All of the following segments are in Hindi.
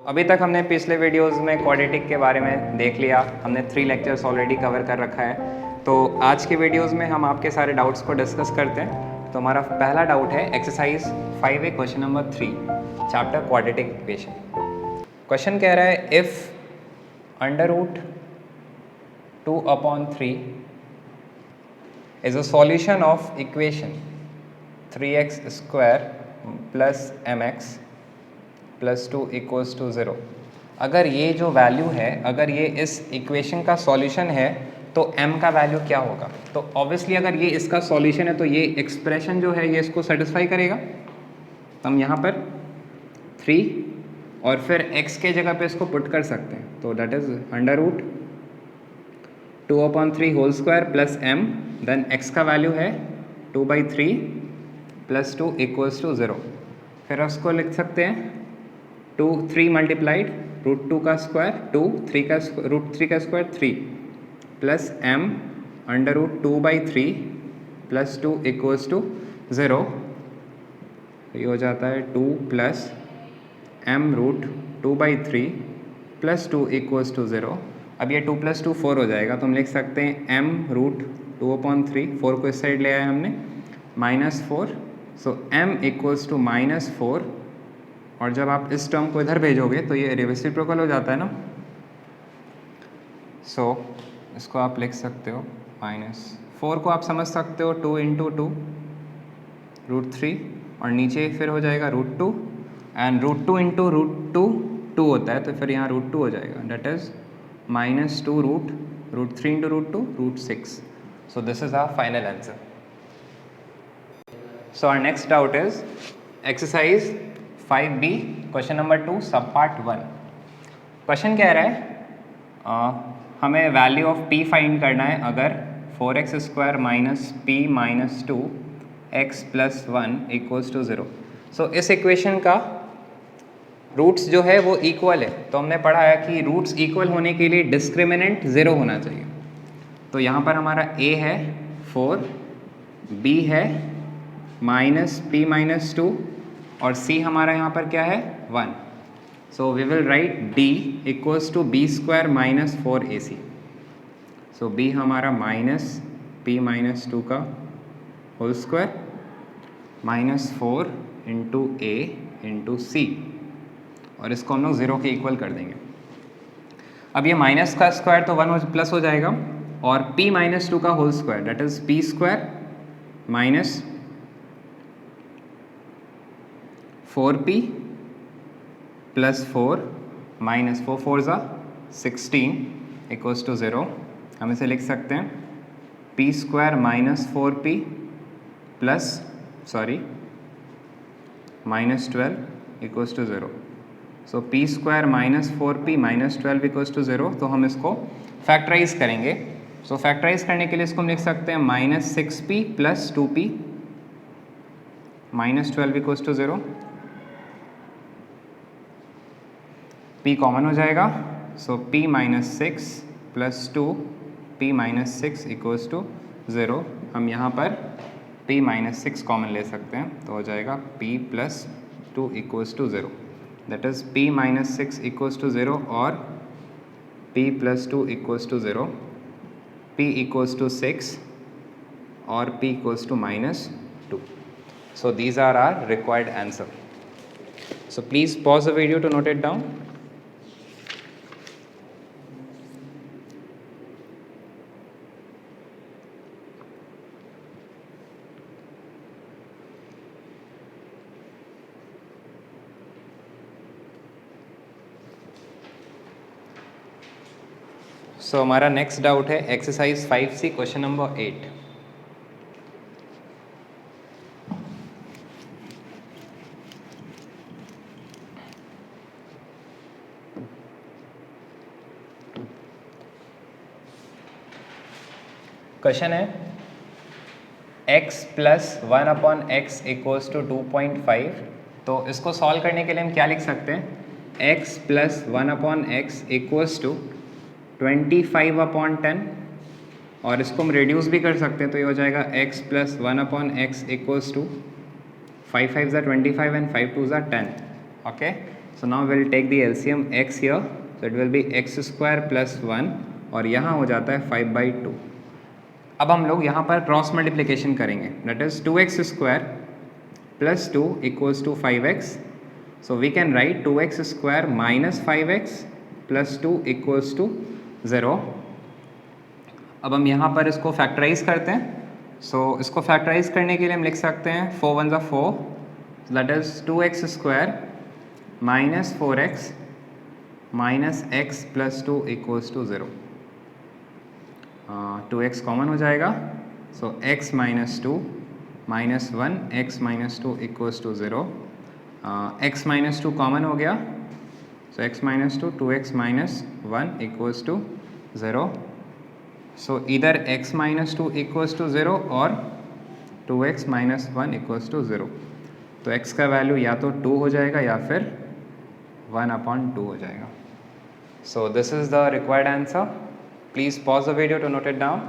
अभी तक हमने पिछले वीडियोस में क्वाड्रेटिक के बारे में देख लिया, हमने 3 लेक्चर्स ऑलरेडी कवर कर रखा है। तो आज के वीडियोस में हम आपके सारे डाउट्स को डिस्कस करते हैं। तो हमारा पहला डाउट है exercise 5A question number 3 chapter quadratic equation. Question कह रहा है if under root 2/3 is a solution of equation 3x² plus mx plus 2 equals to 0। अगर ये जो वैल्यू है, अगर ये इस इक्वेशन का सॉल्यूशन है तो m का वैल्यू क्या होगा? तो ऑब्वियसली अगर ये इसका सॉल्यूशन है तो ये एक्सप्रेशन जो है ये इसको सेटिस्फाई करेगा। तो हम यहाँ पर 3 और फिर x के जगह पे इसको पुट कर सकते हैं। तो that is under root 2/3 whole square plus m, then x का वैल्यू है 2/3 प्लस 2 इक्वल्स टू 0। फिर उसको लिख सकते हैं 3 मल्टीप्लाइड रूट 2 का स्क्वायर 2, 3 का रूट 3 का square 3 plus m under root 2/3 plus 2 equals to 0। ये हो जाता है 2 plus m root 2/3 plus 2 equals to 0। अब ये 2 प्लस 2 4 हो जाएगा, तो हम लिख सकते हैं m रूट 2/3, 4 को इस साइड ले आया हमने, -4। सो m इक्वल्स टू -4। और जब आप इस टर्म को इधर भेजोगे तो ये रेसिप्रोकल हो जाता है ना। सो इसको आप लिख सकते हो -4 को आप समझ सकते हो 2 × 2 √3 और नीचे फिर हो जाएगा √2 एंड √2 × √2 2 होता है, तो फिर यहाँ √2 हो जाएगा। That is -2 √3 × √2 √6। So this is our final answer. So our next doubt is exercise 5B question number 2 sub part 1। Question कह रहा है हमें वैल्यू ऑफ p फाइंड करना है अगर 4x² minus p minus 2 x plus 1 equals to 0। So इस इक्वेशन का रूट्स जो है वो इक्वल है। तो हमने पढ़ा है कि रूट्स इक्वल होने के लिए डिस्क्रिमिनेंट 0 होना चाहिए। तो यहाँ पर हमारा a है 4, b है -p माइनस 2 और c हमारा यहाँ पर क्या है 1। So we will write d equals to b² minus 4ac। So b हमारा -p माइनस 2 का whole square -4 into a into c, और इसको हम लोग 0 के इक्वल कर देंगे। अब ये माइनस का स्क्वायर तो 1 प्लस हो जाएगा, और p माइनस 2 का whole square that is p² minus 4p plus 4 minus 4 4 ज़ा 16 इक्वल्स टू 0। हम इसे लिख सकते हैं p² minus 4p plus minus 12 equals to 0। So p² minus 4p minus 12 equals to 0। तो हम इसको फैक्टराइज करेंगे। सो फैक्टराइज करने के लिए इसको हम लिख सकते हैं -6p plus 2p minus 12 equals to 0। p common हो जाएगा, so p minus 6 plus 2 p minus 6 equals to 0। हम यहाँ पर p माइनस 6 कॉमन ले सकते हैं, तो हो जाएगा p plus 2 equals to 0। That is p minus 6 equals to 0 और p plus 2 equals to 0, p equals to 6 और p equals to -2। So these are are required answer. So please pause the video to note it down. So हमारा नेक्स्ट डाउट है exercise 5C question number 8। Question है x plus 1/x equals to 2.5। तो इसको सॉल्व करने के लिए हम क्या लिख सकते हैं, x plus 1/x equals to 25/10, और इसको हम रिड्यूस भी कर सकते हैं। तो ये हो जाएगा x plus 1/x equals to 5 5 ज़ा 25 एंड 5 2 ज़ा 10। Okay, so now will take the LCM x here, so it will be x square plus 1 और यहाँ हो जाता है 5/2। अब हम लोग यहाँ पर क्रॉस मल्टीप्लिकेशन करेंगे, that is 2x square plus 2 equals to 5x। So we can write 2x square minus 5x plus 2 equals to 0। अब हम यहाँ पर इसको फैक्टराइज करते हैं। सो इसको फैक्टराइज करने के लिए हम लिख सकते हैं 4 1 4, that is 2x square minus 4x minus x plus 2 equals to 0। 2x common हो जाएगा, so x minus 2 minus 1 x minus 2 equals to 0। x minus 2 common हो गया, so x minus 2 2x minus 1 equals to 0। So either x minus 2 equals to 0 और 2x minus 1 equals to 0। तो x का वैल्यू या तो 2 हो जाएगा या फिर 1/2 हो जाएगा। So this is the required answer. Please pause the video to note it down.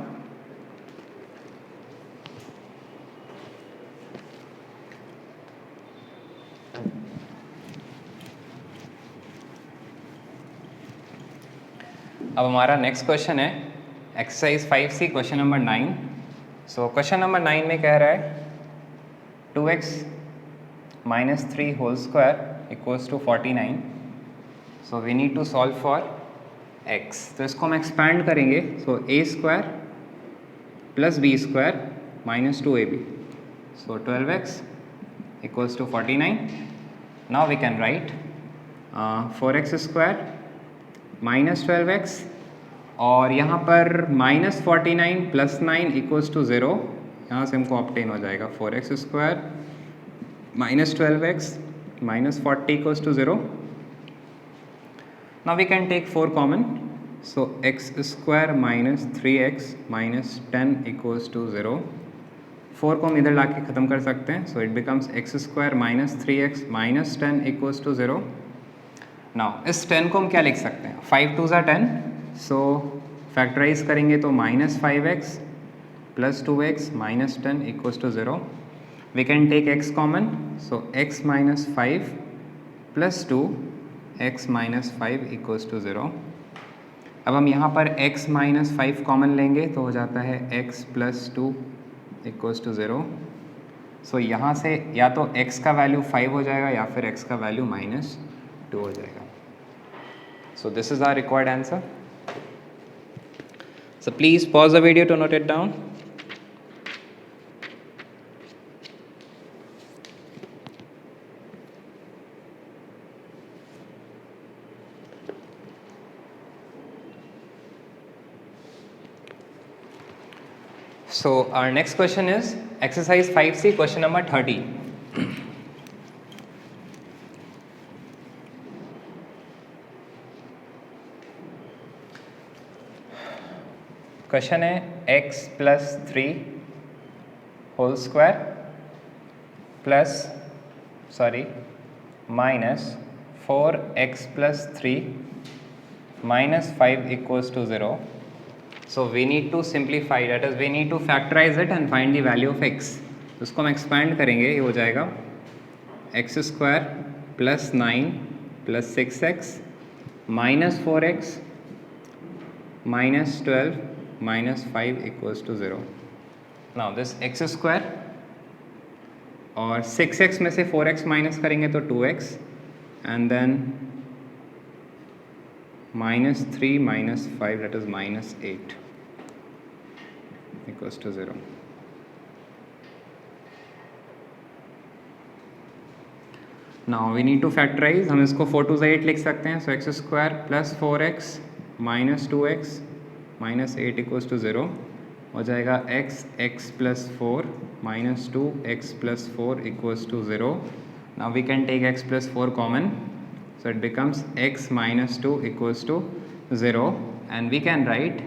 अब हमारा नेक्स्ट क्वेश्चन है exercise 5C question number 9। So question number 9 में कह रहा है 2x minus 3 whole square equals to 49। So we need to solve for x। तो इसको हम एक्सपैंड करेंगे, so a square plus b square minus 2ab, so 12x equals to 49। Now we can write 4x square minus 12x और यहाँ पर माइनस 49 प्लस 9 इक्वल्स टू 0, यहाँ से हमको ऑब्टेन हो जाएगा 4x square minus 12x minus 40 equals to 0। Now we can take 4 common, so x square minus 3x minus 10 equals to 0। 4 को हम इधर ला के ख़त्म कर सकते हैं, so it becomes x square minus 3x minus 10 equals to 0। Now इस 10 को हम क्या लिख सकते हैं, 5 2 10, सो फैक्टराइज करेंगे तो minus 5x plus 2x minus 10 equals to 0। We can take x common, so x minus 5 plus 2 x minus 5 equals to 0। अब हम यहाँ पर x माइनस 5 कॉमन लेंगे तो हो जाता है x प्लस 2 इक्वल्स टू 0। सो यहाँ से या तो x का वैल्यू 5 हो जाएगा या फिर x का वैल्यू माइनस 2 हो जाएगा। So this is our required answer. So please pause the video to note it down. So our next question is exercise 5C question number 30. Question है x plus 3 whole square plus minus 4x plus 3 minus 5 equals to 0। So we need to simplify, that is we need to factorize it and find the value of x। उसको हम एक्सपैंड करेंगे, ये हो जाएगा x square plus 9 plus 6x minus 4x minus 12 minus 5 equals to 0। Now this x square और 6x में से 4x माइनस करेंगे तो 2x and then minus 3 minus 5 that is minus 8 equals to 0। Now we need to factorise, हम इसको 4 2 8 लिख सकते हैं, so x square plus 4x minus 2x minus 8 equals to 0 हो जाएगा x plus 4 minus 2 x plus 4 equals to 0। Now we can take x plus 4 common, so it becomes x minus 2 equals to 0 and we can write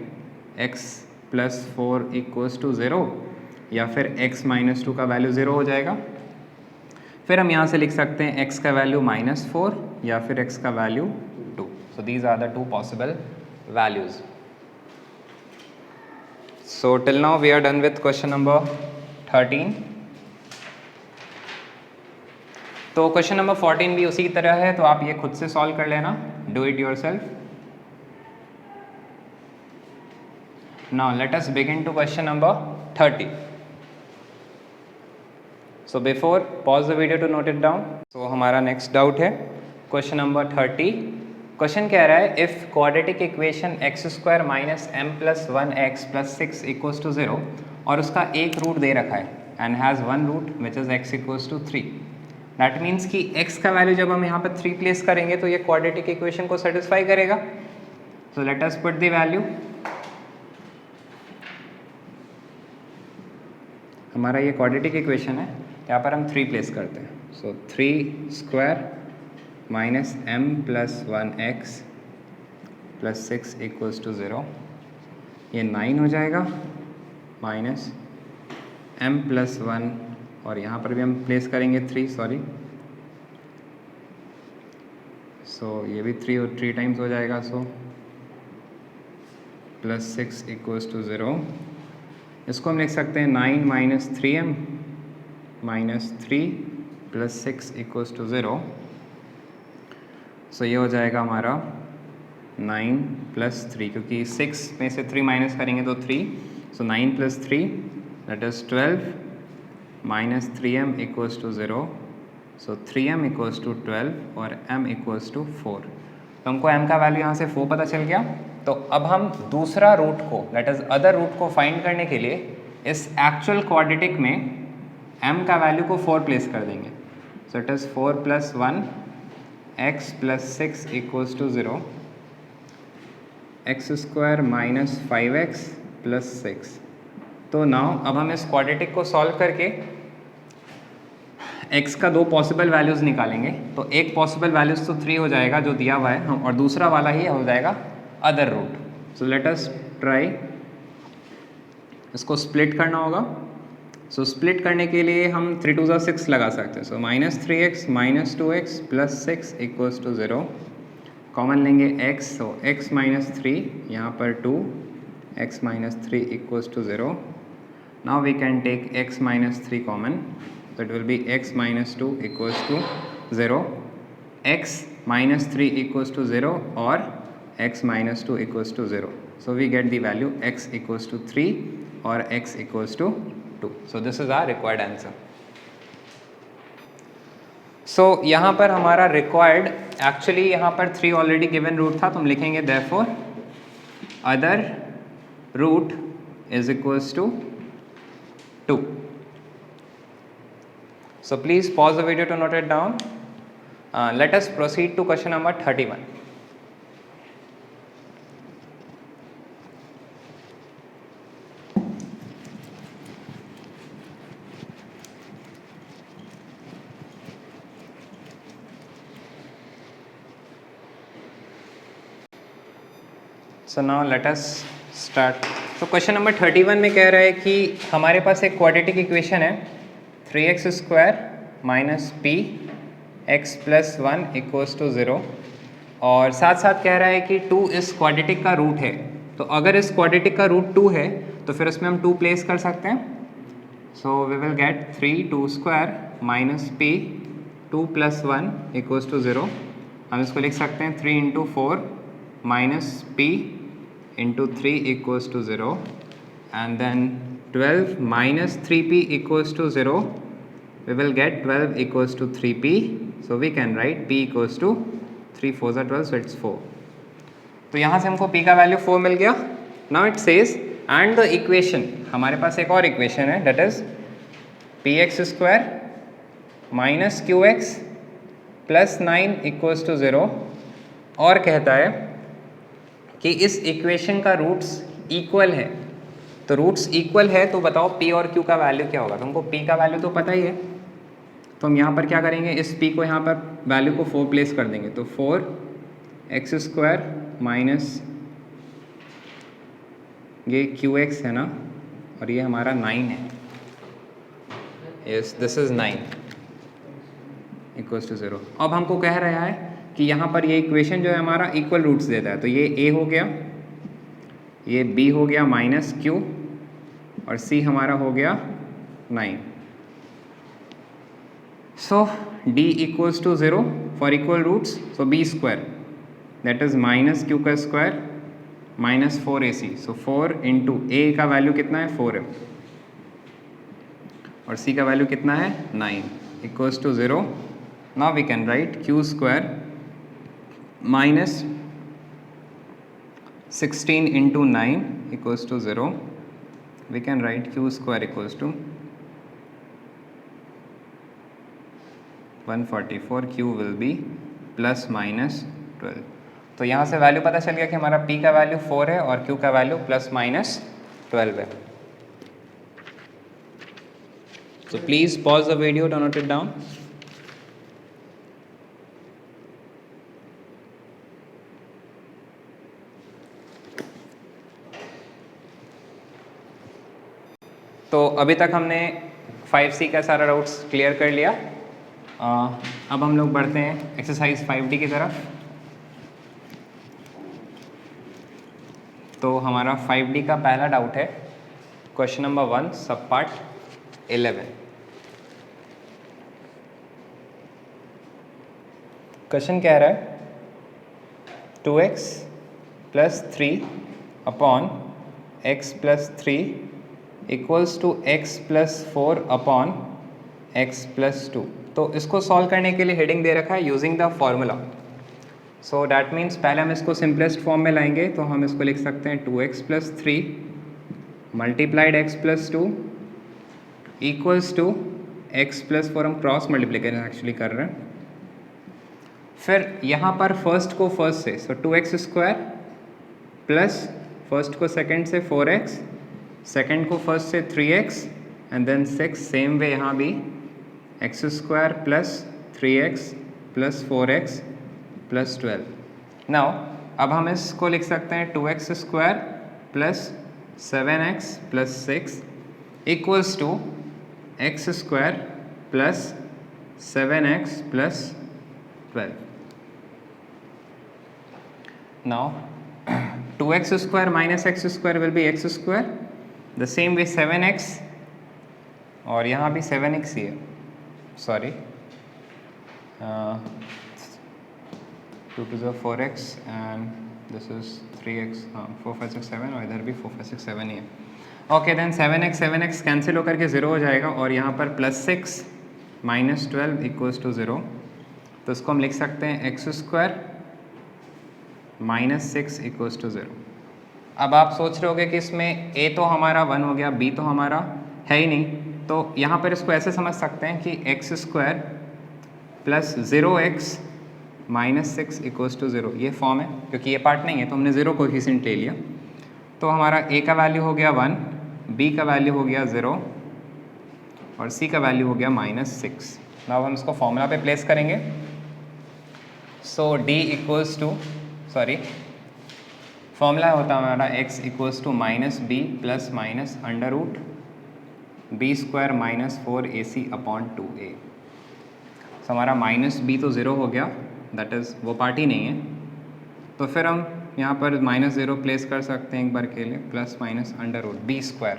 x plus 4 equals to 0 या फिर x minus 2 का वैल्यू 0 हो जाएगा। फिर हम यहाँ से लिख सकते हैं x का वैल्यू -4 या फिर x का value 2। So these are the two possible values. So till now we are done with question number 13. तो क्वेश्चन नंबर 14 भी उसी की तरह है, तो आप ये खुद से सॉल्व कर लेना, do it yourself. Now let us begin to question number 30. So before pause the video to note it down. So हमारा नेक्स्ट डाउट है क्वेश्चन नंबर 30. क्वेश्चन कह रहा है if quadratic equation x square minus M plus 1x plus 6 equals to 0 और उसका एक रूट दे रखा है and has one root which is x equals to 3. That means कि x का वैल्यू जब हम यहाँ पर 3 प्लेस करेंगे तो ये क्वाड्रेटिक इक्वेशन को सेटिस्फाई करेगा. सो let us put the value. हमारा ये क्वाड्रेटिक इक्वेशन है, यहाँ पर हम 3 प्लेस करते हैं. So 3 square minus M plus 1x plus 6 equals to 0, ये 9 हो जाएगा, माइनस m प्लस 1 और यहाँ पर भी हम प्लेस करेंगे 3, सॉरी. सो ये भी 3 टाइम्स हो जाएगा. So plus 6 equals to 0. इसको हम लिख सकते हैं 9 minus 3m minus 3 plus 6 equals to 0. So ये हो जाएगा हमारा 9 प्लस 3, क्योंकि 6 में से 3 माइनस करेंगे तो 3. So 9 plus 3 that is 12 minus 3m equals to 0. So 3m equals to 12 और m इक्वल्स टू 4. तो हमको m का वैल्यू यहाँ से 4 पता चल गया. तो अब हम दूसरा रूट को, दैट इज़ अदर रूट को फाइंड करने के लिए इस एक्चुअल क्वाड्रेटिक में m का वैल्यू को 4 प्लेस कर देंगे. So it is 4 plus 1 x plus 6 equals to 0, X square minus 5x plus 6. तो नाउ अब हम इस क्वाड्रेटिक को सॉल्व करके x का 2 पॉसिबल वैल्यूज़ निकालेंगे. तो एक पॉसिबल वैल्यूज़ तो 3 हो जाएगा जो दिया हुआ है, और दूसरा वाला ही हो जाएगा other root. So let us try. इसको स्प्लिट करना होगा. सो स्प्लिट करने के लिए हम 3 2 6 लगा सकते हैं. So minus 3x minus 2x plus 6 equals to 0. Common लेंगे x, सो x माइनस 3, यहाँ पर 2, x minus 3 equals to 0. Now we can take x minus 3 common, so it will be x minus 2 equals to 0, x minus 3 equals to 0 or x minus 2 equals to 0. So we get the value x equals to 3 or x equals to 2. So this is our required answer. So यहाँ पर हमारा required, actually यहाँ पर 3 already given root था, तो हम लिखेंगे therefore other root is equals to 2. So please pause the video to note it down. Let us proceed to question number 31. So now let us start. So question number 31 में कह रहा है कि हमारे पास एक क्वाड्रेटिक इक्वेशन है 3x square minus P X plus 1 equals to 0, और साथ साथ कह रहा है कि 2 इस क्वाड्रेटिक का रूट है. तो अगर इस क्वाड्रेटिक का रूट 2 है तो फिर उसमें हम 2 प्लेस कर सकते हैं. So we will get 3 2 square minus P 2 plus 1 equals to 0. हम इसको लिख सकते हैं 3 into 4 minus P into 3 equals to 0, and then 12 minus 3p equals to 0, we will get 12 equals to 3p. So we can write p equals to 3 4s are 12, so it's 4. तो यहाँ से हमको p का वैल्यू 4 मिल गया. Now it says and the equation, हमारे पास एक और इक्वेशन है, that is px square minus qx plus 9 equals to 0, और कहता है कि इस इक्वेशन का रूट्स इक्वल है. तो रूट्स इक्वल है तो बताओ p और q का वैल्यू क्या होगा. तो हमको p का वैल्यू तो पता ही है, तो हम यहाँ पर क्या करेंगे, इस p को यहाँ पर वैल्यू को 4 प्लेस कर देंगे. तो 4x स्क्वायर माइनस ये qx है ना, और ये हमारा 9 है. Yes, this is 9 equals to 0. अब हमको कह रहा है कि यहाँ पर ये इक्वेशन जो है हमारा इक्वल रूट्स देता है. तो ये a हो गया, ये b हो गया माइनस q, और c हमारा हो गया 9. So d equals to 0 for equal roots, so b square, that is minus q का square minus 4ac, so 4 into a का वैल्यू कितना है 4 है और c का वैल्यू कितना है 9 equals to 0. Now we can write q square minus 16 into 9 equals to 0. We can write q square equals to 144, q will be plus minus 12. तो यहाँ से वैल्यू पता चल गया कि हमारा p का वैल्यू 4 है और q का वैल्यू प्लस माइनस 12 है. So please pause the video to note it down. तो अभी तक हमने 5C का सारा डाउट्स क्लियर कर लिया. अब हम लोग बढ़ते हैं एक्सरसाइज 5D की तरफ. तो हमारा 5D का पहला डाउट है क्वेश्चन नंबर 1 सब पार्ट 11. क्वेश्चन कह रहा है 2x plus 3 upon x plus 3 equals to x plus 4 upon x plus 2. तो इसको सॉल्व करने के लिए हेडिंग दे रखा है using the formula. So that means पहले हम इसको सिंपलेस्ट फॉर्म में लाएंगे, तो हम इसको लिख सकते हैं 2x plus 3 multiplied x plus 2 equals to x plus 4. हम क्रॉस मल्टीप्लिकेशन एक्चुअली कर रहे हैं. फिर यहाँ पर फर्स्ट को फर्स्ट से, सो 2x स्क्वायर प्लस फर्स्ट को सेकंड से 4x, सेकंड को फर्स्ट से 3x and then 6. Same way यहाँ भी x square plus 3x plus 4x plus 12. Now अब हम इसको लिख सकते हैं 2x square plus 7x plus 6 equals to x square plus 7x plus 12. Now 2x square minus x square will be x square. The same way 7x और यहाँ भी 7x ही है, sorry 2 to the 4x and this is 3x, 4 5 6 7 और इधर भी 4 5 6 7 ही है. ओके देन 7x कैंसिल होकर के 0 हो जाएगा और यहाँ पर प्लस 6 माइनस 12 इक्वल्स टू 0. तो इसको हम लिख सकते हैं x square minus 6 equals to 0. अब आप सोच रहे होगे कि इसमें a तो हमारा 1 हो गया, b तो हमारा है ही नहीं, तो यहाँ पर इसको ऐसे समझ सकते हैं कि x square plus 0x minus 6 equals to 0. ये फॉर्म है, क्योंकि ये पार्ट नहीं है तो हमने 0 कोएफिशिएंट ले लिया. तो हमारा a का वैल्यू हो गया 1, b का वैल्यू हो गया 0 और c का वैल्यू हो गया माइनस 6. नाउ हम इसको फॉर्मूला पे प्लेस करेंगे. So d equals to, sorry formula होता है हमारा x equals to minus B plus minus under root B square minus 4ac upon 2a. So हमारा माइनस b तो 0 हो गया, दैट इज़ वो पार्ट ही नहीं है. तो फिर हम यहाँ पर माइनस 0 प्लेस कर सकते हैं एक बार के लिए, plus minus under root B square,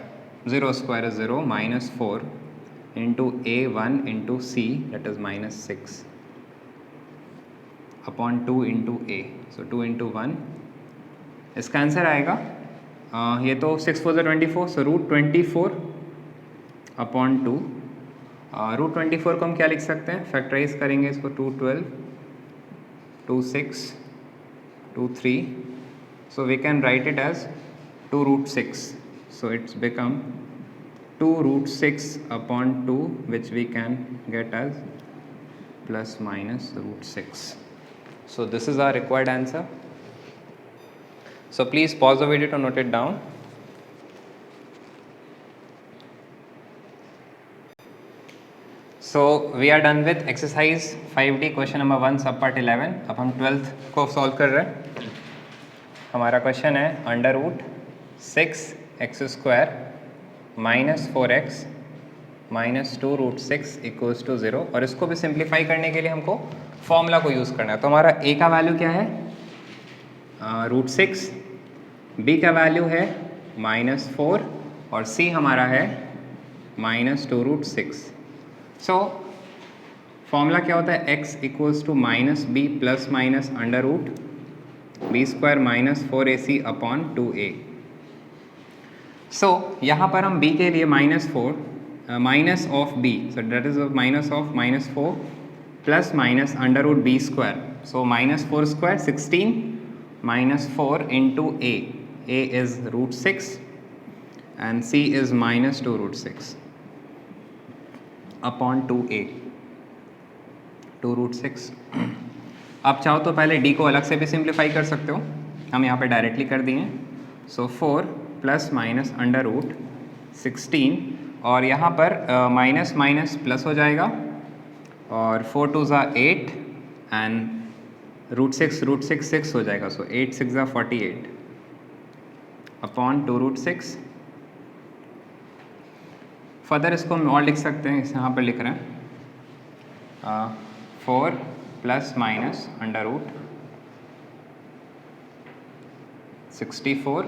0 square is 0 minus 4 into a1 into c that is minus 6 upon 2 into a. So 2 into 1, इसका आंसर आएगा ये तो 6 4 24, सो रूट 24 अपॉन 2. रूट 24 को हम क्या लिख सकते हैं, फैक्टराइज करेंगे इसको 2 12 2 6 2 3. So we can write it as 2 root 6. So it's become 2 root 6 upon 2 which we can get as plus minus root 6. So this is our required answer. So please pause the video to note it down. So we are done with exercise 5D question number 1 सब part 11. अब हम 12th को solve कर रहे हैं. हमारा question है under root 6x square minus 4x minus 2 root 6 equals to 0. और इसको भी सिंप्लीफाई करने के लिए हमको फॉर्मूला को यूज़ करना है. तो हमारा a का वैल्यू क्या है रूट 6, b का वैल्यू है माइनस 4 और c हमारा है माइनस 2 रूट 6. सो फॉर्मूला क्या होता है, x equals to minus B plus minus under root B square minus 4ac upon 2a। So यहाँ पर हम b के लिए -4 minus of b, so that is minus of -4 plus minus under root B square, so -4 square 16 -4 into a is √6 and c is -2√6 अपॉन 2a 2√6। अब चाहो तो पहले d को अलग से भी सिंप्लीफाई कर सकते हो, हम यहाँ पे डायरेक्टली कर दिए। सो 4 प्लस माइनस अंडर रूट 16 और यहाँ पर माइनस माइनस प्लस हो जाएगा और 4 2 ज़ा 8 एंड √6 6 हो जाएगा, सो 8 6 ज़ा 48 अपॉन 2√6। फर्दर इसको हम और लिख सकते हैं, इस यहाँ पर लिख रहे हैं 4 plus minus under root 64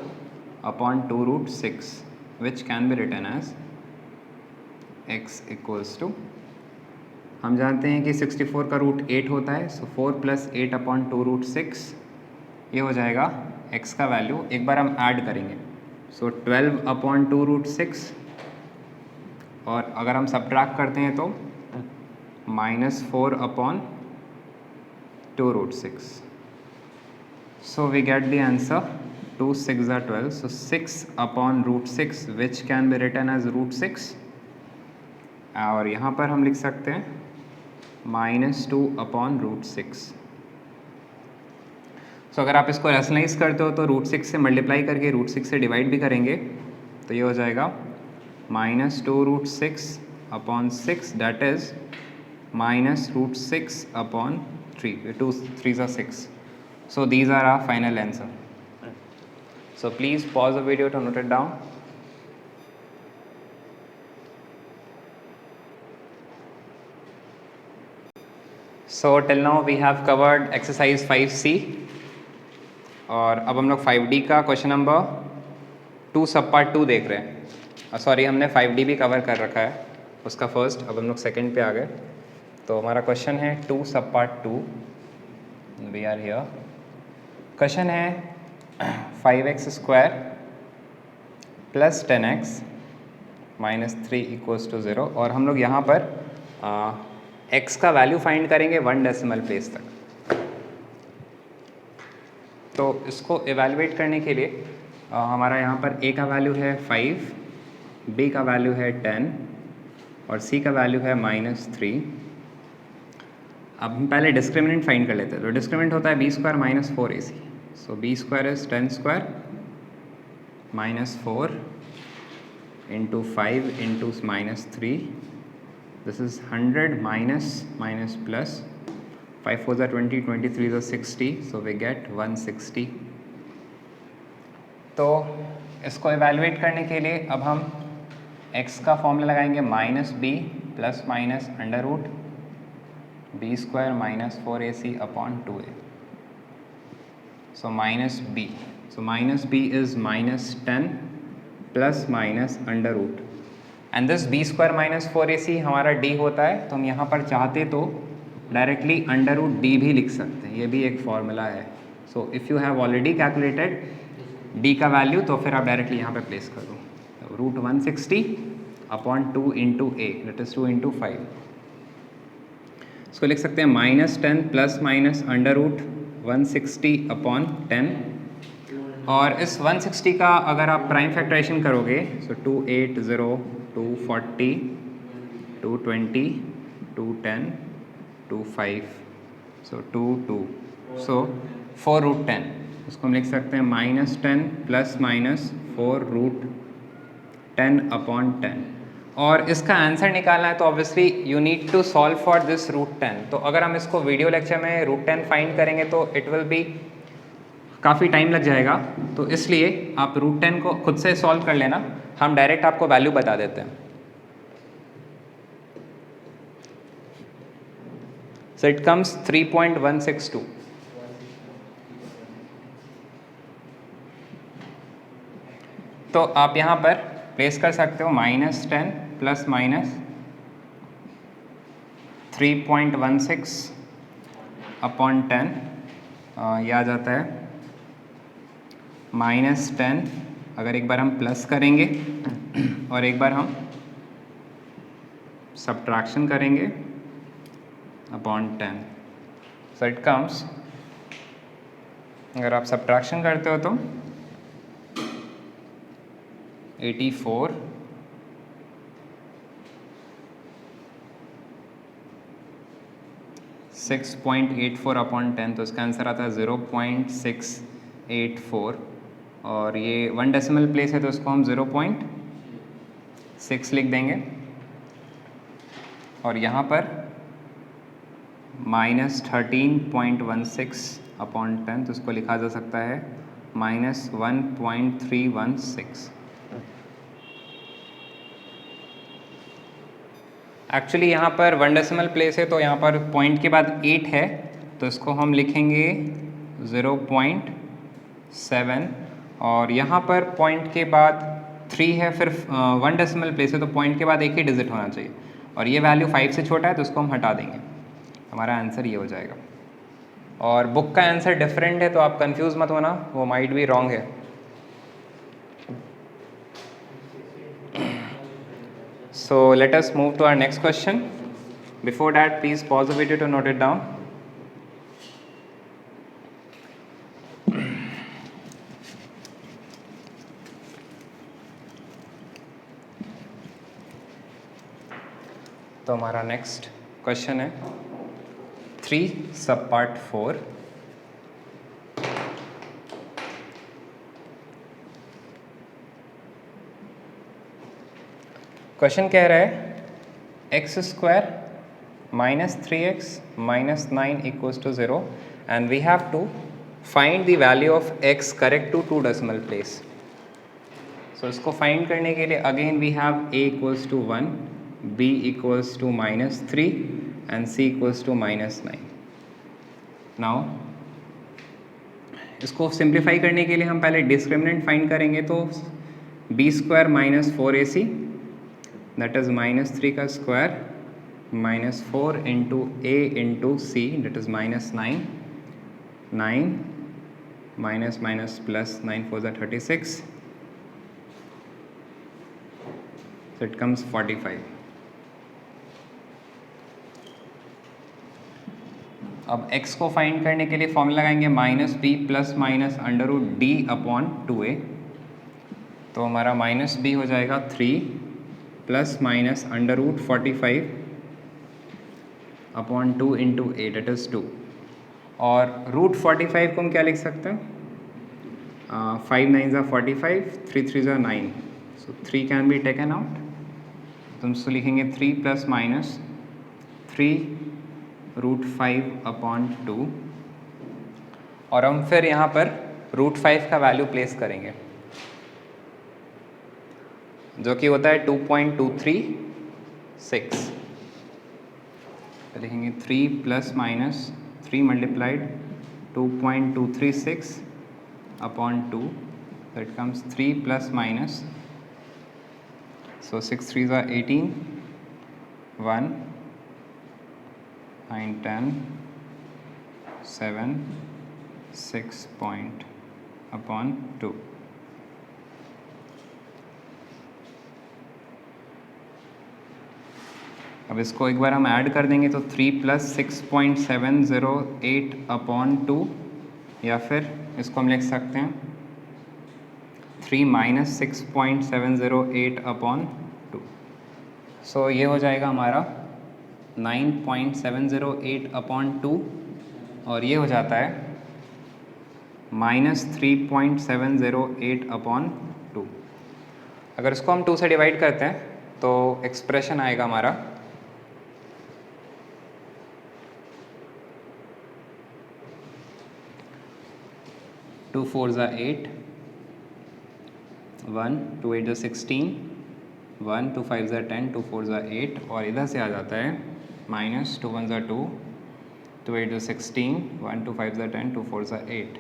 upon 2√6 which can be written as x equals to, हम जानते हैं कि 64 का रूट 8 होता है, सो 4 प्लस 8 अपॉन 2√6 ये हो जाएगा x का वैल्यू। एक बार हम ऐड करेंगे, सो 12 अपॉन 2√6 और अगर हम सब्ट्रैक्ट करते हैं तो -4 upon 2√6, so we get the answer 2 6 are 12, so 6 upon √6 which can be written as √6 और यहाँ पर हम लिख सकते हैं -2 अपॉन √6। सो अगर आप इसको रैशनलाइज करते हो तो √6 से मल्टीप्लाई करके √6 से डिवाइड भी करेंगे तो ये हो जाएगा -2√6 upon 6 that is -√6 upon 3, 2 3 are 6. So these are our final answer. So please pause the video to note it down. So till now we have covered exercise 5C और अब हम लोग 5D का क्वेश्चन नंबर 2 सब पार्ट 2 देख रहे हैं। सॉरी, हमने 5D भी कवर कर रखा है उसका फर्स्ट, अब हम लोग सेकंड पे आ गए। तो हमारा क्वेश्चन है 2 sub part 2, we are here. Question है 5x स्क्वायर plus 10x minus 3 equals to 0 और हम लोग यहाँ पर x का वैल्यू फाइंड करेंगे 1 डेसिमल प्लेस तक। तो इसको एवेलुएट करने के लिए हमारा यहाँ पर a का वैल्यू है 5, b का वैल्यू है 10 और c का वैल्यू है -3। अब हम पहले डिस्क्रिमिनेंट फाइंड कर लेते हैं। तो डिस्क्रिमिनेंट होता है b square minus 4ac, so b square is 10 square minus 4 into 5 into -3, this is 100 minus plus 5 4 20 23 60, so we get 160। तो इसको एवेलुएट करने के लिए अब हम x का फॉर्मूला लगाएंगे -b plus minus under root b square minus 4ac upon 2a, so -b, so -b is -10 plus minus under root and this b square minus 4ac हमारा d होता है, तो हम यहाँ पर चाहते तो डायरेक्टली अंडर रूट d भी लिख सकते हैं, ये भी एक फॉर्मूला है। So if you have already calculated d का वैल्यू तो फिर आप डायरेक्टली यहाँ पे प्लेस कर दो, root 160 upon 2 into a, that is 2 into 5। इसको लिख सकते हैं -10 plus minus under root 160 upon 10 और इस 160 का अगर आप प्राइम फैक्टराइजेशन करोगे सो 280 240 220 210 25, सो 22, सो 4√10, उसको हम लिख सकते हैं -10 प्लस माइनस 4√10 अपॉन 10 और इसका आंसर निकालना है तो obviously you need to solve for this √10। तो अगर हम इसको वीडियो लेक्चर में √10 फाइंड करेंगे तो इट विल बी काफ़ी टाइम लग जाएगा, तो इसलिए आप √10 को खुद से सॉल्व कर लेना, हम डायरेक्ट आपको वैल्यू बता देते हैं। So it comes 3.162। तो आप यहाँ पर प्लेस कर सकते हो -10 प्लस माइनस 3.16 अपॉन 10, ये आ जाता है -10। अगर एक बार हम प्लस करेंगे और एक बार हम सब्ट्रैक्शन करेंगे अपॉन 10, सो इट कम्स, अगर आप सब्ट्रैक्शन करते हो तो 84 6.84 अपॉन 10, तो इसका आंसर आता है 0.684, और ये 1 डेसिमल प्लेस है तो इसको हम 0.6 लिख देंगे, और यहाँ पर -13.16 अपॉन 10, तो इसको लिखा जा सकता है -1.316। एक्चुअली यहाँ पर 1 डेसिमल प्लेस है तो यहाँ पर पॉइंट के बाद 8 है, तो इसको हम लिखेंगे 0.7, और यहाँ पर पॉइंट के बाद 3 है, फिर 1 डेसिमल प्लेस है तो पॉइंट के बाद एक ही डिजिट होना चाहिए, और ये वैल्यू 5 से छोटा है तो इसको हम हटा देंगे, हमारा आंसर ये हो जाएगा। और बुक का आंसर डिफरेंट है तो आप कंफ्यूज मत होना, वो माइट बी रॉन्ग है। So let us move to our next question. Before that, please pause the video to note it down. तो हमारा नेक्स्ट क्वेश्चन है 3 सब पार्ट 4। क्वेश्चन कह रहा है x² minus 3x minus 9 equals to 0, and we have to find the value of x correct to 2 decimal place. So इसको फाइंड करने के लिए again we have a equals to 1, b equals to -3 and c equals to -9. Now इसको सिंप्लीफाई करने के लिए हम पहले डिस्क्रिमिनेंट फाइंड करेंगे, तो b² minus 4ac, that is -3 का square -4 into a into c, that is -9, 9 minus minus plus 9 4 are 36, so it comes 45. अब x को फाइंड करने के लिए फॉर्मूला लगाएंगे -b plus minus √d upon 2a, तो हमारा -b हो जाएगा 3 plus minus √45 upon 2 into A, date is 2, और √45 को हम क्या लिख सकते हैं, 5 9s are 45, 3 3s are 9, so 3 can be taken out, तो हम इसको लिखेंगे 3 प्लस माइनस 3 √5 अपॉन 2, और हम फिर यहाँ पर √5 का वैल्यू प्लेस करेंगे जो कि होता है 2.236, तो लिखेंगे 3 plus minus 3 multiplied 2.236 upon 2, that comes 3 plus minus, so 6 3s are 18, 1 9 10 7 6 point upon 2. अब इसको एक बार हम ऐड कर देंगे तो 3 प्लस 6.708 अपॉन 2, या फिर इसको हम लिख सकते हैं 3 माइनस 6.708 अपॉन 2, सो ये हो जाएगा हमारा 9.708 अपॉन 2, और ये हो जाता है -3.708 अपॉन 2। अगर इसको हम 2 से डिवाइड करते हैं तो एक्सप्रेशन आएगा हमारा 2 4s are 8, 1 2 8s are 16, 1 2 5s are 10, 2 4s are 8, और इधर से आ जाता है -2 1s are 2, 2 8s are 16, 1 2 5s are 10, 2 4s are 8।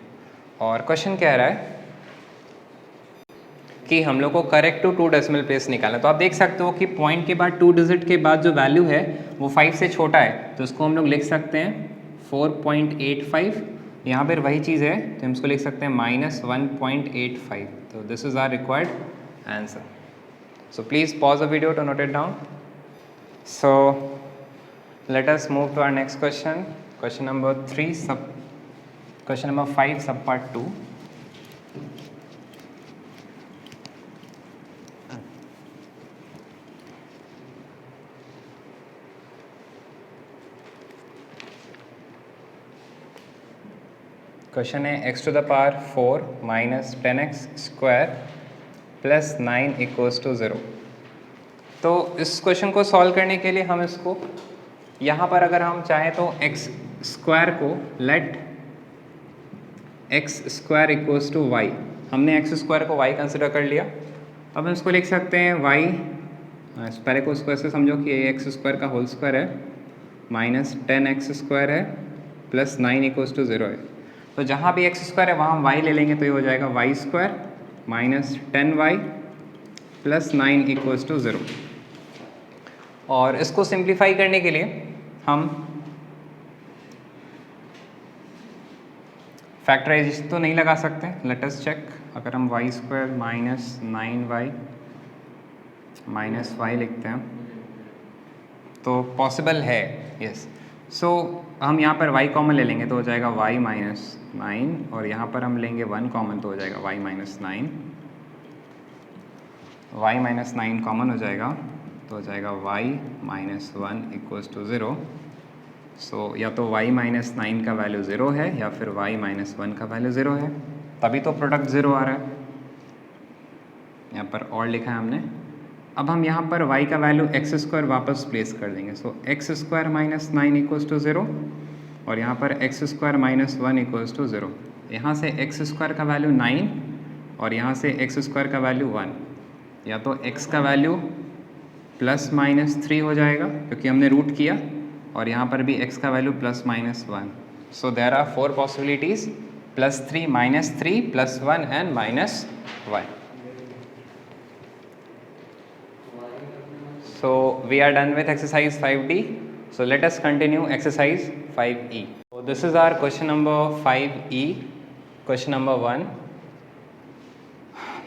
और क्वेश्चन कह रहा है कि हम लोग को करेक्ट टू 2 डेसिमल प्लेस निकालना। तो आप देख सकते हो कि पॉइंट के बाद 2 डिजिट के बाद जो वैल्यू है वो 5 से छोटा है, तो इसको हम लोग लिख सकते हैं 4.85। यहाँ पर वही चीज़ है तो हम इसको लिख सकते हैं -1.85। तो this is our required answer. So please pause the video to note it down. So let us move to our next question. Question number 5 sub part 2. Question है x to the power 4 minus 10x square plus 9 equals to 0। तो इस क्वेश्चन को सॉल्व करने के लिए हम इसको यहाँ पर अगर हम चाहें तो x स्क्वायर को let x square equals to y, हमने x स्क्वायर को y कंसिडर कर लिया। अब हम इसको लिख सकते हैं y, पहले को उसको ऐसे समझो कि ये x स्क्वायर का होल स्क्वायर है माइनस 10x स्क्वायर है प्लस 9 इक्वल्स टू 0 है। तो जहाँ भी x स्क्वायर है वहाँ हम y ले लेंगे, तो ये हो जाएगा y square minus 10y plus 9 equals to 0। और इसको सिंप्लीफाई करने के लिए हम फैक्टराइजेशन तो नहीं लगा सकते, लेट अस चेक। अगर हम y square minus 9y minus y लिखते हैं तो पॉसिबल है, यस। सो हम यहाँ पर y कॉमन ले लेंगे तो हो जाएगा y माइनस 9, और यहाँ पर हम लेंगे 1 कॉमन तो हो जाएगा y minus 9। y minus 9 common हो जाएगा तो हो जाएगा y माइनस 1 इक्वल्स टू 0। सो या तो y माइनस 9 का वैल्यू 0 है या फिर y माइनस 1 का वैल्यू 0 है, तभी तो प्रोडक्ट 0 आ रहा है। यहाँ पर और लिखा है हमने। अब हम यहाँ पर y का वैल्यू एक्स स्क्वायर वापस प्लेस कर देंगे। So x square minus 9 equals to 0, और यहाँ पर x square minus 1 equals to 0। यहाँ से एक्स स्क्वायर का वैल्यू 9 और यहाँ से एक्स स्क्वायर का वैल्यू 1, या तो x का वैल्यू प्लस माइनस 3 हो जाएगा क्योंकि हमने रूट किया, और यहाँ पर भी x का value plus minus 1। So there are 4 possibilities, +3, -3, +1 and -1। So we are done with exercise 5D. So let us continue exercise 5E. So this is our question number 5E. Question number 1.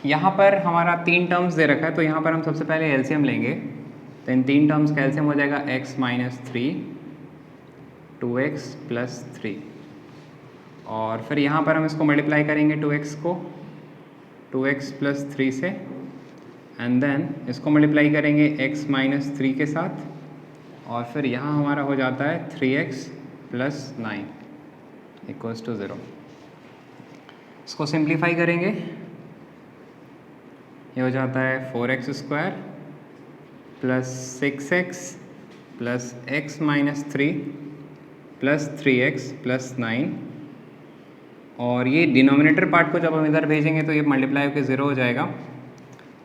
यहाँ पर हमारा 3 टर्म्स दे रखा है, तो यहाँ पर हम सबसे पहले एलसीएम लेंगे। तो इन 3 टर्म्स का एलसीएम हो जाएगा x माइनस 3, 2x प्लस 3, और फिर यहाँ पर हम इसको मल्टीप्लाई करेंगे 2x को 2x प्लस 3 से, एंड देन इसको मल्टीप्लाई करेंगे x माइनस 3 के साथ, और फिर यहाँ हमारा हो जाता है 3x प्लस 9 इक्वल्स टू 0। इसको सिंप्लीफाई करेंगे, ये हो जाता है 4x square plus 6x plus x minus 3 plus 3x plus 9, और ये डिनोमिनेटर पार्ट को जब हम इधर भेजेंगे तो ये मल्टीप्लाई होकर 0 हो जाएगा।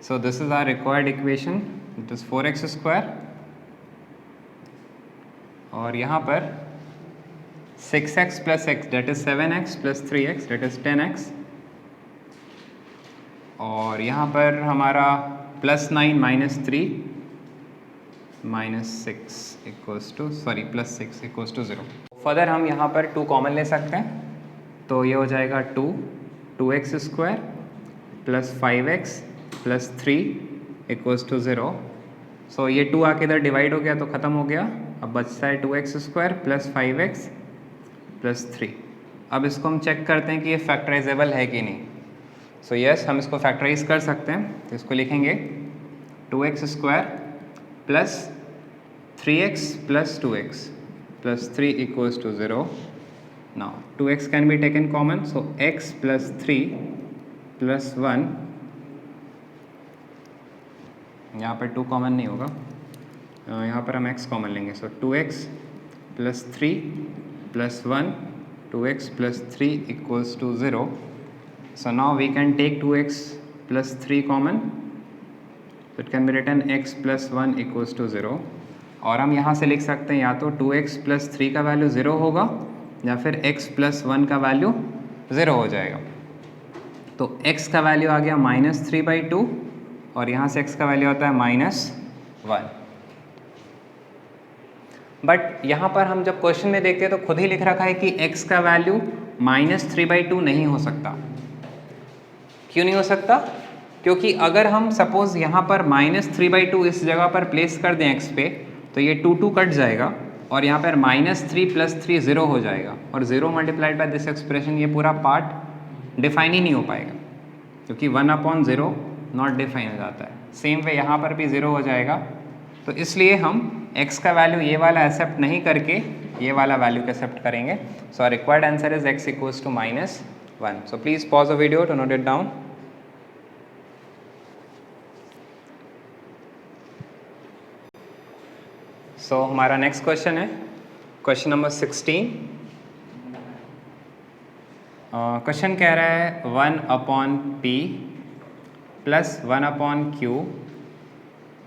So this is our required equation, it is 4x square, और यहाँ पर 6x plus x that is 7x plus 3x that is 10x, और यहाँ पर हमारा +9 minus 3 minus 6 equals to plus 6 equals to 0। Further हम यहाँ पर 2 कॉमन ले सकते हैं, तो ये हो जाएगा 2x square plus 5x plus 3 equals to 0। So ये 2 आके इधर डिवाइड हो गया तो ख़त्म हो गया। अब बचता है 2x square plus 5x plus 3। अब इसको हम चेक करते हैं कि ये फैक्टराइजेबल है कि नहीं। सो यस, हम इसको फैक्टराइज कर सकते हैं। तो इसको लिखेंगे 2x square plus 3x plus 2x plus 3 equals to 0। Now 2x can be taken common, so x plus 3 plus 1, यहाँ पर 2 कॉमन नहीं होगा, यहाँ पर हम x कॉमन लेंगे। So 2x plus 3 plus 1, 2x plus 3 equals to 0। So now we can take 2x plus 3 common, so it can be written x plus 1 equals to 0। और हम यहाँ से लिख सकते हैं या तो 2x plus 3 का वैल्यू 0 होगा या फिर x plus 1 का वैल्यू 0 हो जाएगा। तो x का वैल्यू आ गया -3/2 और यहाँ से x का वैल्यू आता है -1। बट यहाँ पर हम जब क्वेश्चन में देखते हैं तो खुद ही लिख रखा है कि x का वैल्यू -3/2 नहीं हो सकता। क्यों नहीं हो सकता? क्योंकि अगर हम सपोज यहाँ पर -3/2 इस जगह पर प्लेस कर दें x पे, तो ये 2 कट जाएगा और यहाँ पर -3 + 3 0 हो जाएगा और 0 मल्टीप्लाइड बाय दिस एक्सप्रेशन, ये पूरा पार्ट डिफाइन ही नहीं हो पाएगा क्योंकि 1/0 नॉट डिफाइन हो जाता है। सेम वे यहाँ पर भी 0 हो जाएगा। तो इसलिए हम x का वैल्यू ये वाला एक्सेप्ट नहीं करके ये वाला वैल्यू को एक्सेप्ट करेंगे। So our required answer is x equals to -1। So please pause the video to note it down. So हमारा नेक्स्ट क्वेश्चन है क्वेश्चन नंबर 16। क्वेश्चन कह रहा है 1/p + 1/q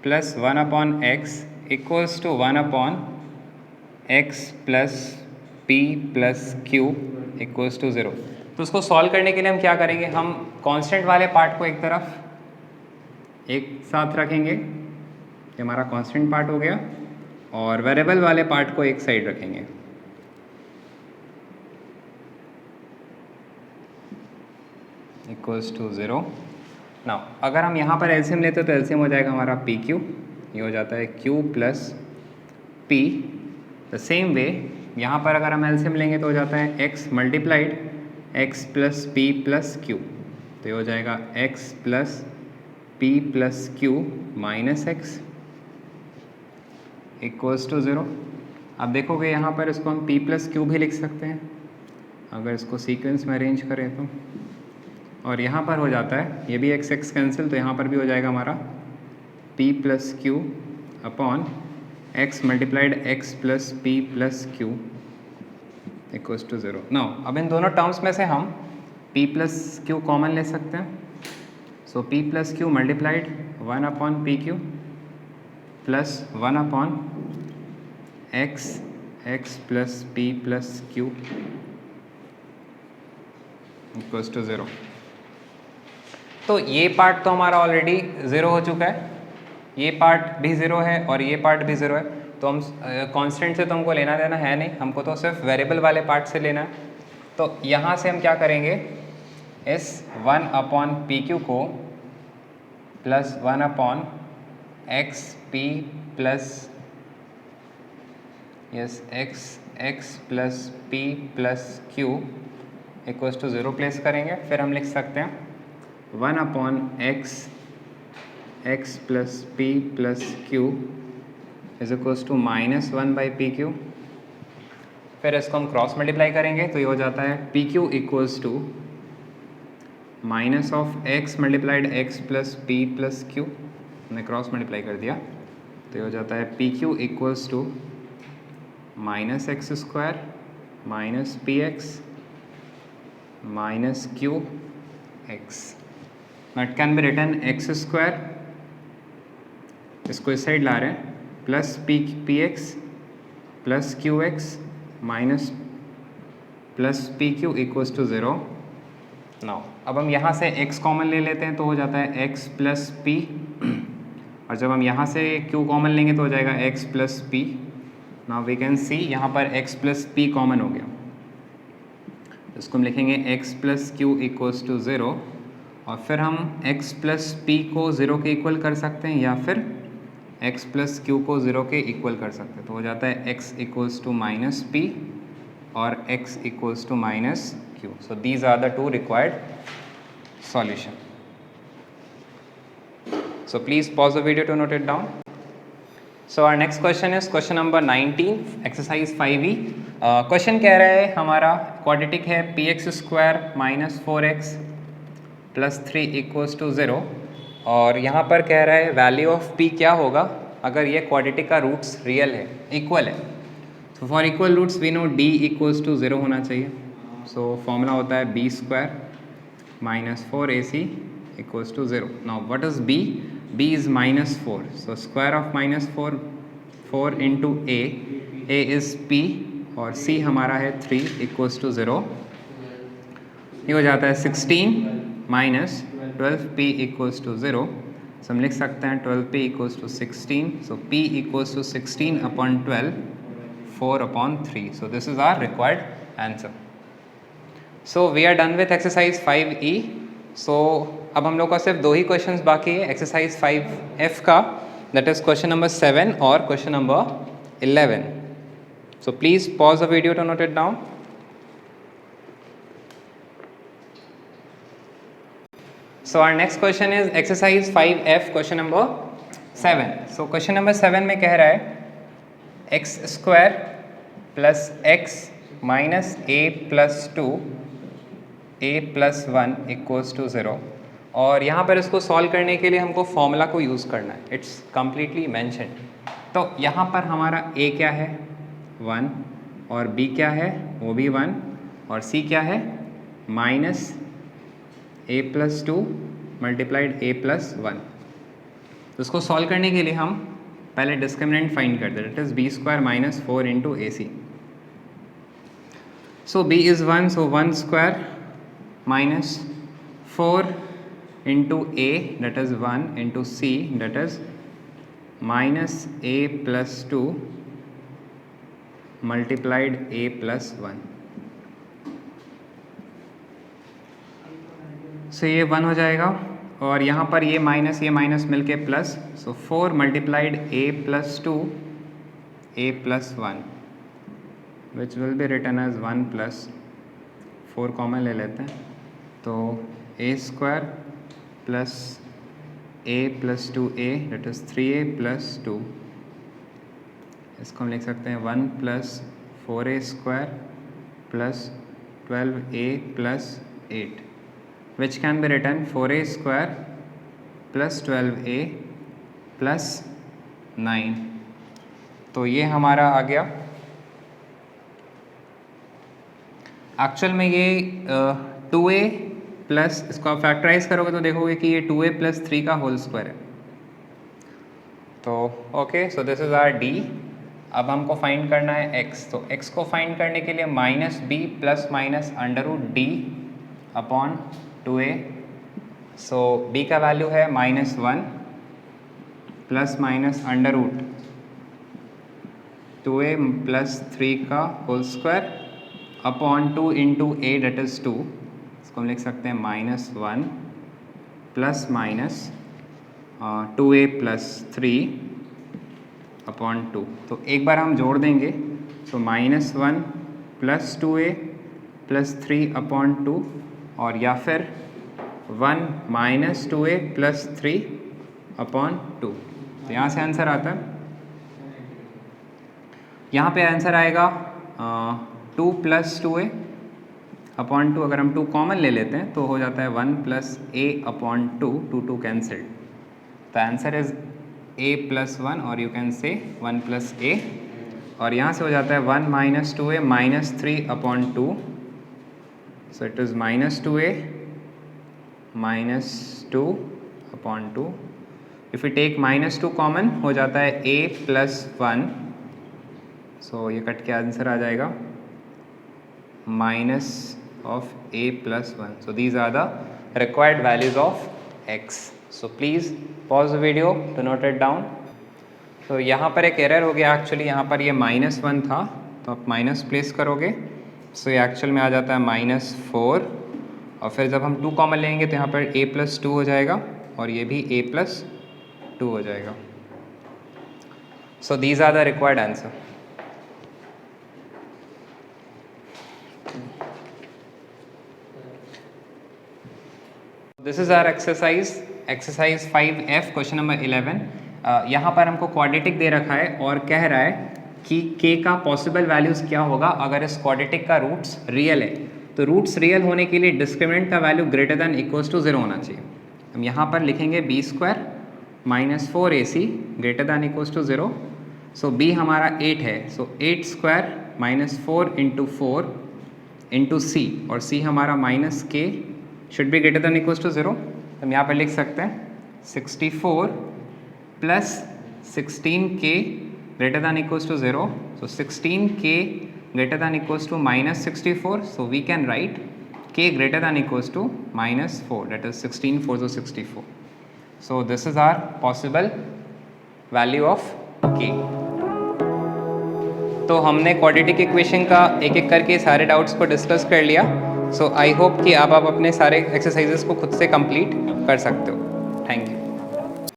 + 1/x equals to 1/x + p + q equals to 0। तो उसको सॉल्व करने के लिए हम क्या करेंगे, हम कांस्टेंट वाले पार्ट को एक तरफ एक साथ रखेंगे, ये हमारा कांस्टेंट पार्ट हो गया, और वेरिएबल वाले पार्ट को एक साइड रखेंगे। Equals to 0। नाउ अगर हम यहाँ पर एलसीएम लेते हैं तो एलसीएम हो जाएगा हमारा पी क्यू, ये हो जाता है q + p। The same way यहाँ पर अगर हम एलसीएम लेंगे तो हो जाता है x multiplied x + p + q, तो ये हो जाएगा x + p + q - x equals to 0। अब देखोगे यहाँ पर इसको हम p + q भी लिख सकते हैं अगर इसको सीक्वेंस में अरेंज करें तो, और यहाँ पर हो जाता है ये भी x कैंसिल, तो यहाँ पर भी हो जाएगा हमारा p + q upon x multiplied x + p + q equals to 0। Now अब इन दोनों टर्म्स में से हम p + q कॉमन ले सकते हैं। So p + q multiplied 1/pq + 1/x + p + q equals to 0। तो ये पार्ट तो हमारा ऑलरेडी 0 हो चुका है, ये पार्ट भी 0 है और ये पार्ट भी 0 है, तो हम कांस्टेंट से तो हमको लेना देना है नहीं, हमको तो सिर्फ वेरिएबल वाले पार्ट से लेना है। तो यहाँ से हम क्या करेंगे, इस 1/pq को + 1/xp + x + p + q equals to 0 place करेंगे। फिर हम लिख सकते हैं 1/x + p + q is equals to -1/pq। फिर इसको हम क्रॉस मल्टीप्लाई करेंगे तो ये हो जाता है pq equals to -(x multiplied x + p + q), हमने क्रॉस मल्टीप्लाई कर दिया, तो ये हो जाता है pq equals to -x² - px - qx। It can be written x², इसको इस साइड ला रहे हैं, plus px + qx + pq equals to 0। Now अब हम यहाँ से x कॉमन ले लेते हैं तो हो जाता है x + p, और जब हम यहाँ से q कॉमन लेंगे तो हो जाएगा x + p। Now we can see यहाँ पर x + p कॉमन हो गया, इसको हम लिखेंगे x + q इक्वल्स टू 0, और फिर हम x + p को 0 के इक्वल कर सकते हैं या फिर x + q को 0 के इक्वल कर सकते हैं, तो हो जाता है x इक्वल्स टू -p और x equals to -q। So these are the two required solution. So please pause the video to note it down. So our next question is question number 19, exercise 5e। क्वेश्चन कह रहा है हमारा क्वाड्रेटिक है px² - 4x + 3 इक्वल्स टू 0, और यहाँ पर कह रहा है वैल्यू ऑफ p क्या होगा अगर ये क्वाड्रेटिक का रूट्स रियल है, इक्वल है। तो for equal roots we know d equals to 0 होना चाहिए। सो फॉर्मूला होता है b² - 4ac equals to 0। Now what is b? b is -4, so square of -4 4 into a is p और c हमारा है 3 इक्वल्स टू 0। ये हो जाता है 16 माइनस 12p इक्वल्स टू 0, सो हम लिख सकते हैं 12p equals to 16, so p equals to 16 upon 12, 4 upon 3. So this is our required answer. So we are done with exercise 5E. So अब हम लोग का सिर्फ 2 ही क्वेश्चंस बाकी है एक्सरसाइज 5F का, दैट इज क्वेश्चन नंबर 7 और question number 11. So please pause the video to note it down. So our next question is exercise 5F, question number 7. So question number 7 में कह रहा है x square plus x minus a plus 2 a plus 1 equals to 0. और यहाँ पर इसको सॉल्व करने के लिए हमको फॉर्मूला को यूज़ करना है. It's completely mentioned. तो यहाँ पर हमारा a क्या है 1 और b क्या है वो भी 1 और c क्या है minus a plus 2 multiplied a plus 1. तो इसको सॉल्व करने के लिए हम पहले डिस्क्रिमिनेंट फाइंड करते हैं. It is b square minus 4 into a c. So b is 1, so 1 square minus 4 into a that is 1 into c that is minus a plus 2 multiplied a plus 1. So ये 1 हो जाएगा और यहाँ पर ये माइनस मिलके plus, so 4 multiplied a plus 2 a plus 1 which will be written as 1 plus 4 common ले लेते हैं. तो a square plus a plus 2a that is 3a plus 2. इसको हम लिख सकते हैं 1 plus 4a square plus 12a plus 8, which can be written 4a square plus 12a plus 9. तो ये हमारा आ गया. एक्चुअल में ये 2a प्लस, इसको आप फैक्टराइज करोगे तो देखोगे कि ये 2a प्लस 3 का होल स्क्वायर है. तो okay, so this is our d. अब हमको फाइंड करना है x. तो x को फाइंड करने के लिए minus b plus minus under root d upon 2a. So b का वैल्यू है minus 1 plus minus under root 2a plus 3 का whole square upon 2 into a that is 2. इसको हम लिख सकते हैं minus 1 plus minus 2a plus 3 upon 2. तो एक बार हम जोड़ देंगे. So minus 1 plus 2a plus 3 upon 2 और या फिर 1 माइनस 2a प्लस 3 अपॉन 2. तो यहाँ से आंसर आता है, यहाँ पे आंसर आएगा 2 प्लस 2a अपॉन 2. अगर हम 2 कॉमन ले लेते हैं तो हो जाता है 1 plus a upon 2, 2 cancelled. The answer is a plus 1 और you can say 1 plus a. और यहाँ से हो जाता है 1 minus 2a minus 3 upon 2. So it is minus 2a minus 2 upon 2. If we take minus 2 common हो जाता है a plus 1. So ये कट के आंसर आ जाएगा minus of a plus 1. So these are the required values of x. So please pause the video to note it down. So यहाँ पर एक एरर हो गया. एक्चुअली यहाँ पर ये माइनस 1 था तो आप माइनस प्लेस करोगे. सो ये एक्चुअल में आ जाता है माइनस 4 और फिर जब हम 2 कॉमन लेंगे तो यहाँ पर a प्लस 2 हो जाएगा और ये भी a प्लस 2 हो जाएगा. So these are the required answer. This is our exercise 5F question number 11. यहाँ पर हमको क्वाड्रेटिक दे रखा है और कह रहा है कि k का पॉसिबल वैल्यूज़ क्या होगा अगर इस क्वाड्रेटिक का रूट्स रियल है. तो रूट्स रियल होने के लिए डिस्क्रिमिनेंट का value greater than equals to 0 होना चाहिए. हम यहाँ पर लिखेंगे b square minus 4ac greater than equals to 0. So b हमारा 8 है. So 8 square minus 4 into 4 into c और c हमारा minus k should be greater than equals to 0. हम यहाँ पर लिख सकते हैं 64 plus 16k greater than equals to 0. So 16k greater than equals to minus 64. So we can write k greater than equals to -4, that is 16 4 so 64. So this is our possible value of k. तो हमने क्वाड्रेटिक इक्वेशन का एक एक करके सारे डाउट्स को डिस्कस कर लिया. सो आई होप कि आप अपने सारे एक्सरसाइजेस को खुद से कंप्लीट कर सकते हो. Thank you.